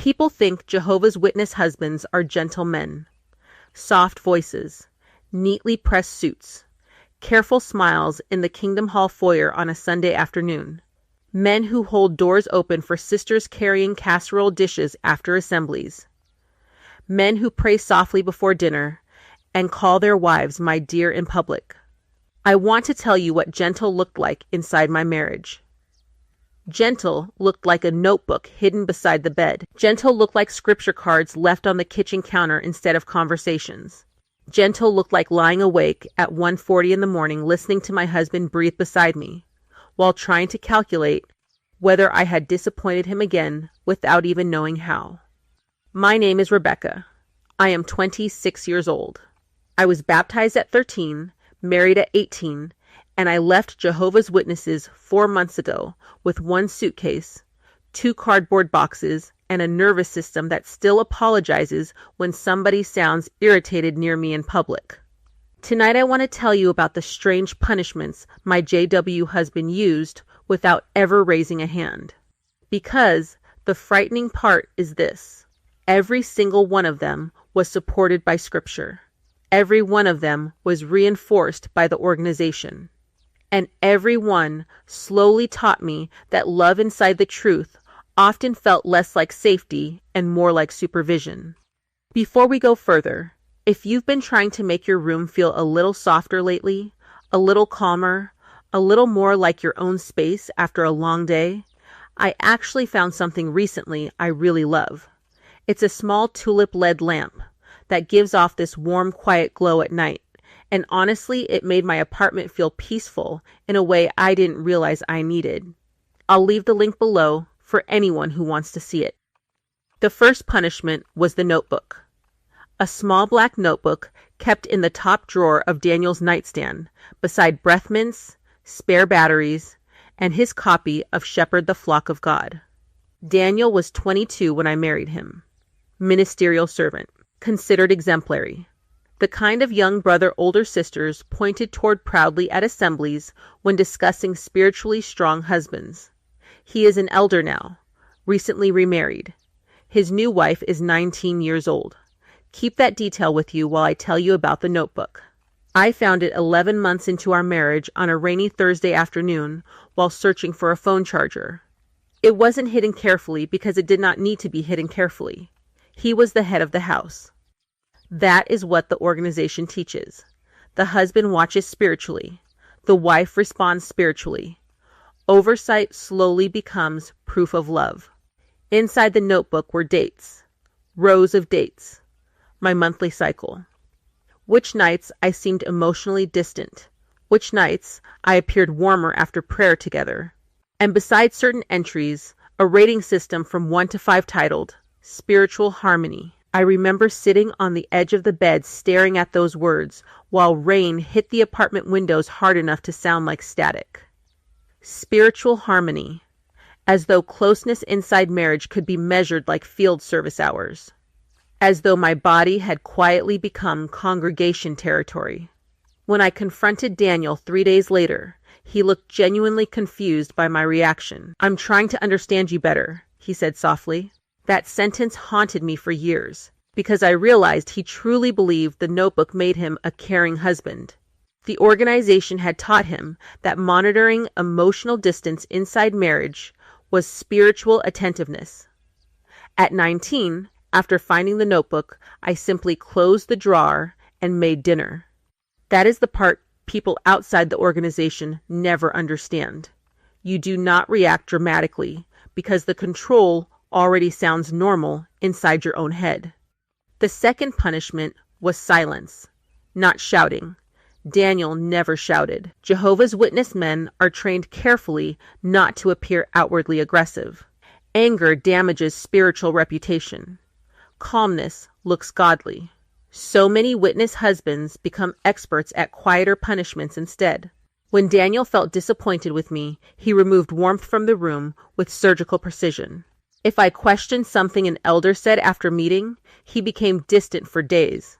People think Jehovah's Witness husbands are gentle men. Soft voices, neatly pressed suits, careful smiles in the Kingdom Hall foyer on a Sunday afternoon. Men who hold doors open for sisters carrying casserole dishes after assemblies. Men who pray softly before dinner and call their wives my dear in public. I want to tell you what gentle looked like inside my marriage. Gentle looked like a notebook hidden beside the bed. Gentle looked like scripture cards left on the kitchen counter instead of conversations. Gentle looked like lying awake at 1:40 in the morning listening to my husband breathe beside me, while trying to calculate whether I had disappointed him again without even knowing how. My name is Rebecca. I am 26 years old. I was baptized at 13, married at 18, and I left Jehovah's Witnesses 4 months ago with 1 suitcase, 2 cardboard boxes, and a nervous system that still apologizes when somebody sounds irritated near me in public. Tonight I want to tell you about the strange punishments my JW husband used without ever raising a hand. Because the frightening part is this: every single one of them was supported by Scripture. Every one of them was reinforced by the organization. And every one slowly taught me that love inside the truth often felt less like safety and more like supervision. Before we go further, if you've been trying to make your room feel a little softer lately, a little calmer, a little more like your own space after a long day, I actually found something recently I really love. It's a small tulip LED lamp that gives off this warm, quiet glow at night. And honestly, it made my apartment feel peaceful in a way I didn't realize I needed. I'll leave the link below for anyone who wants to see it. The first punishment was the notebook. A small black notebook kept in the top drawer of Daniel's nightstand, beside breath mints, spare batteries, and his copy of Shepherd the Flock of God. Daniel was 22 when I married him. Ministerial servant, considered exemplary. The kind of young brother older sisters pointed toward proudly at assemblies when discussing spiritually strong husbands. He is an elder now, recently remarried. His new wife is 19 years old. Keep that detail with you while I tell you about the notebook. I found it 11 months into our marriage on a rainy Thursday afternoon while searching for a phone charger. It wasn't hidden carefully because it did not need to be hidden carefully. He was the head of the house. That is what the organization teaches. The husband watches spiritually. The wife responds spiritually. Oversight slowly becomes proof of love. Inside the notebook were dates, rows of dates, my monthly cycle. Which nights I seemed emotionally distant. Which nights I appeared warmer after prayer together. And beside certain entries, a rating system from 1 to 5 titled Spiritual Harmony. I remember sitting on the edge of the bed staring at those words while rain hit the apartment windows hard enough to sound like static. Spiritual harmony, as though closeness inside marriage could be measured like field service hours, as though my body had quietly become congregation territory. When I confronted Daniel 3 days later, he looked genuinely confused by my reaction. "I'm trying to understand you better," he said softly. That sentence haunted me for years, because I realized he truly believed the notebook made him a caring husband. The organization had taught him that monitoring emotional distance inside marriage was spiritual attentiveness. At 19, after finding the notebook, I simply closed the drawer and made dinner. That is the part people outside the organization never understand. You do not react dramatically because the control already sounds normal inside your own head. The second punishment was silence, not shouting. Daniel never shouted. Jehovah's Witness men are trained carefully not to appear outwardly aggressive. Anger damages spiritual reputation. Calmness looks godly. So many witness husbands become experts at quieter punishments instead. When Daniel felt disappointed with me, he removed warmth from the room with surgical precision. If I questioned something an elder said after meeting, he became distant for days.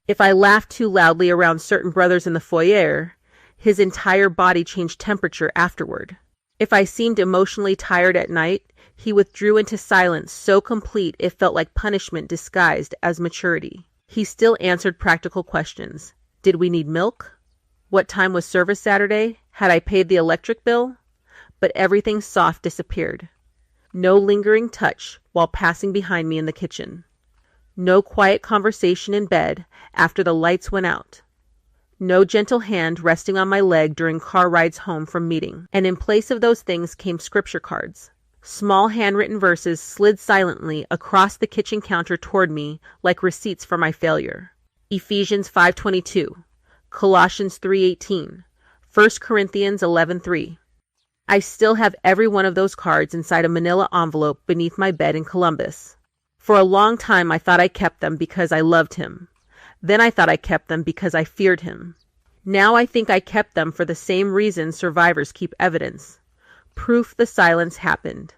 If I laughed too loudly around certain brothers in the foyer, his entire body changed temperature afterward. If I seemed emotionally tired at night, He withdrew into silence so complete it felt like punishment disguised as maturity. He still answered practical questions. Did we need milk? What time was service Saturday? Had I paid the electric bill? But everything soft disappeared. No lingering touch while passing behind me in the kitchen. No quiet conversation in bed after the lights went out. No gentle hand resting on my leg during car rides home from meeting. And in place of those things came scripture cards. Small handwritten verses slid silently across the kitchen counter toward me like receipts for my failure. Ephesians 5:22, Colossians 3:18, 1 Corinthians 11:3. I still have every one of those cards inside a manila envelope beneath my bed in Columbus. For a long time I thought I kept them because I loved him. Then I thought I kept them because I feared him. Now I think I kept them for the same reason survivors keep evidence. Proof the silence happened.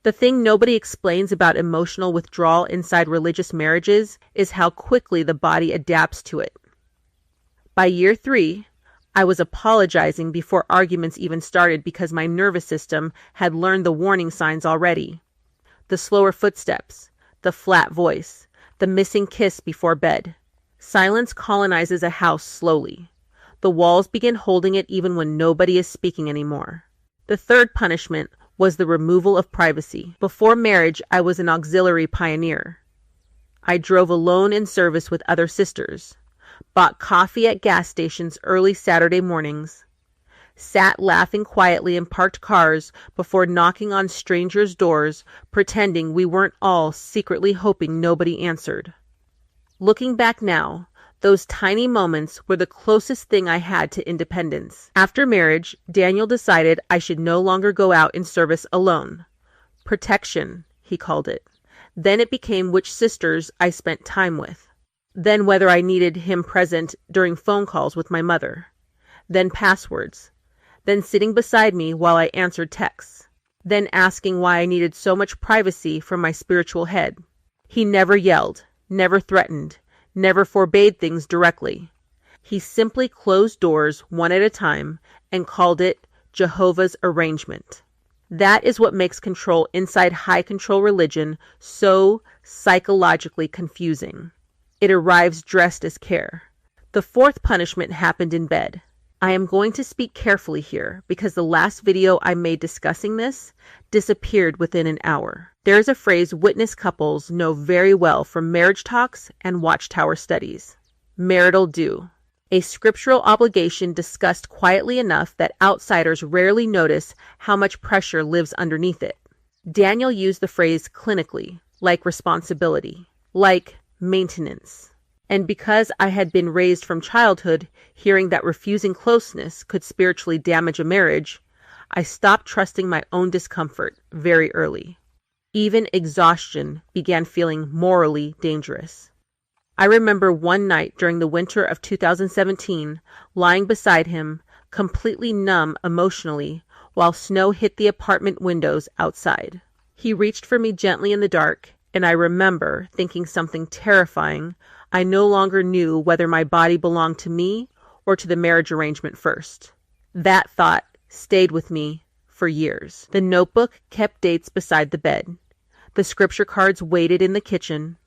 The thing nobody explains about emotional withdrawal inside religious marriages is how quickly the body adapts to it. By year 3, I was apologizing before arguments even started because my nervous system had learned the warning signs already. The slower footsteps, the flat voice, the missing kiss before bed. Silence colonizes a house slowly. The walls begin holding it even when nobody is speaking anymore. The third punishment was the removal of privacy. Before marriage, I was an auxiliary pioneer. I drove alone in service with other sisters, bought coffee at gas stations early Saturday mornings, sat laughing quietly in parked cars before knocking on strangers' doors, pretending we weren't all secretly hoping nobody answered. Looking back now, those tiny moments were the closest thing I had to independence. After marriage, Daniel decided I should no longer go out in service alone. Protection, he called it. Then it became which sisters I spent time with. Then whether I needed him present during phone calls with my mother. Then passwords. Then sitting beside me while I answered texts. Then asking why I needed so much privacy from my spiritual head. He never yelled, never threatened, never forbade things directly. He simply closed doors one at a time and called it Jehovah's arrangement. That is what makes control inside high control religion so psychologically confusing. It arrives dressed as care. The fourth punishment happened in bed. I am going to speak carefully here because the last video I made discussing this disappeared within an hour. There is a phrase witness couples know very well from marriage talks and watchtower studies. Marital due. A scriptural obligation discussed quietly enough that outsiders rarely notice how much pressure lives underneath it. Daniel used the phrase clinically, like responsibility, like maintenance. And because I had been raised from childhood hearing that refusing closeness could spiritually damage a marriage, I stopped trusting my own discomfort very early. Even exhaustion began feeling morally dangerous. I remember one night during the winter of 2017, lying beside him, completely numb emotionally, while snow hit the apartment windows outside. He reached for me gently in the dark, and I remember thinking something terrifying. I no longer knew whether my body belonged to me or to the marriage arrangement first. That thought stayed with me for years. The notebook kept dates beside the bed. The scripture cards waited in the kitchen.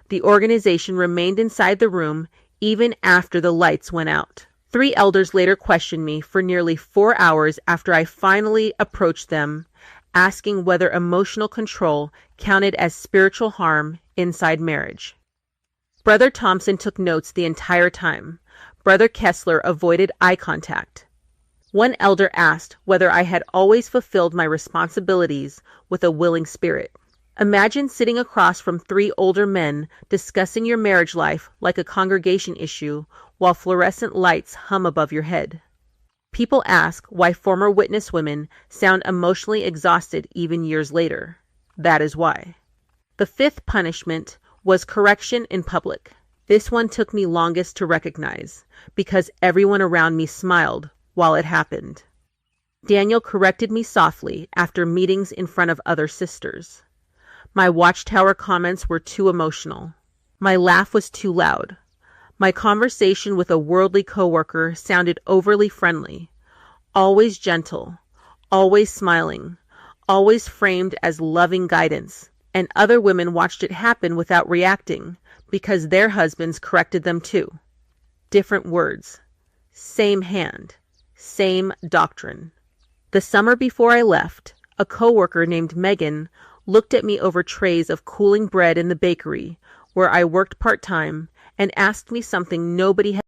The organization remained inside the room even after the lights went out. 3 elders later questioned me for nearly 4 hours after I finally approached them, asking whether emotional control counted as spiritual harm inside marriage. Brother Thompson took notes the entire time. Brother Kessler avoided eye contact. One elder asked whether I had always fulfilled my responsibilities with a willing spirit. Imagine sitting across from 3 older men discussing your marriage life like a congregation issue while fluorescent lights hum above your head. People ask why former witness women sound emotionally exhausted even years later. That is why. The 5th punishment was correction in public. This one took me longest to recognize because everyone around me smiled while it happened. Daniel corrected me softly after meetings in front of other sisters. My watchtower comments were too emotional. My laugh was too loud. My conversation with a worldly coworker sounded overly friendly, always gentle, always smiling, always framed as loving guidance, and other women watched it happen without reacting because their husbands corrected them too. Different words, same hand, same doctrine. The summer before I left, a coworker named Megan looked at me over trays of cooling bread in the bakery where I worked part-time and asked me something nobody had